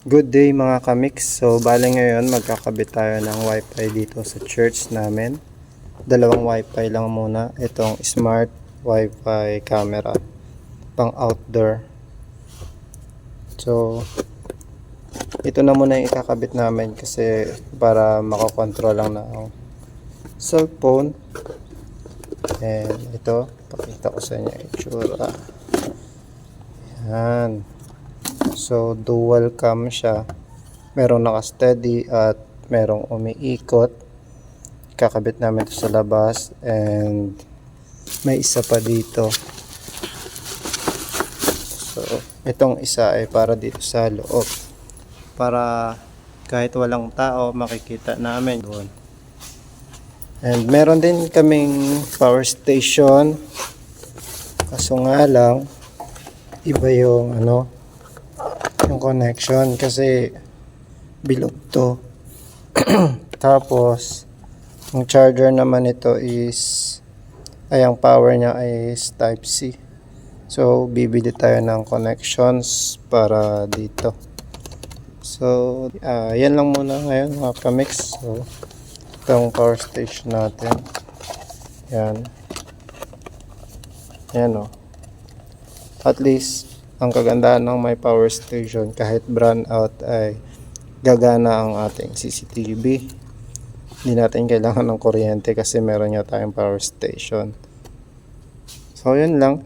Good day mga kamix. So bale ngayon magkakabit tayo ng wifi dito sa church namin. Dalawang wifi lang muna. Itong smart wifi camera pang outdoor. So ito na muna yung ikakabit namin kasi para makakontrol lang na ang cellphone. And ito, pakita ko sa inyo yung itsura. Yan. So dual cam siya, merong naka-steady at merong umiikot. Kakabit namin ito sa labas and may isa pa dito. So itong isa ay para dito sa loob, para kahit walang tao makikita namin doon. And meron din kaming power station, kaso nga lang iba yung yung connection kasi bilog to. Tapos ang charger naman ito is ang power niya is type C. So bibili tayo ng connections para dito. So yan lang muna ngayon mga kamix. So itong power station natin, yan at least ang kagandahan ng may power station, kahit brand out ay gagana ang ating CCTV. Hindi natin kailangan ng kuryente kasi meron nga tayong power station. So yun lang.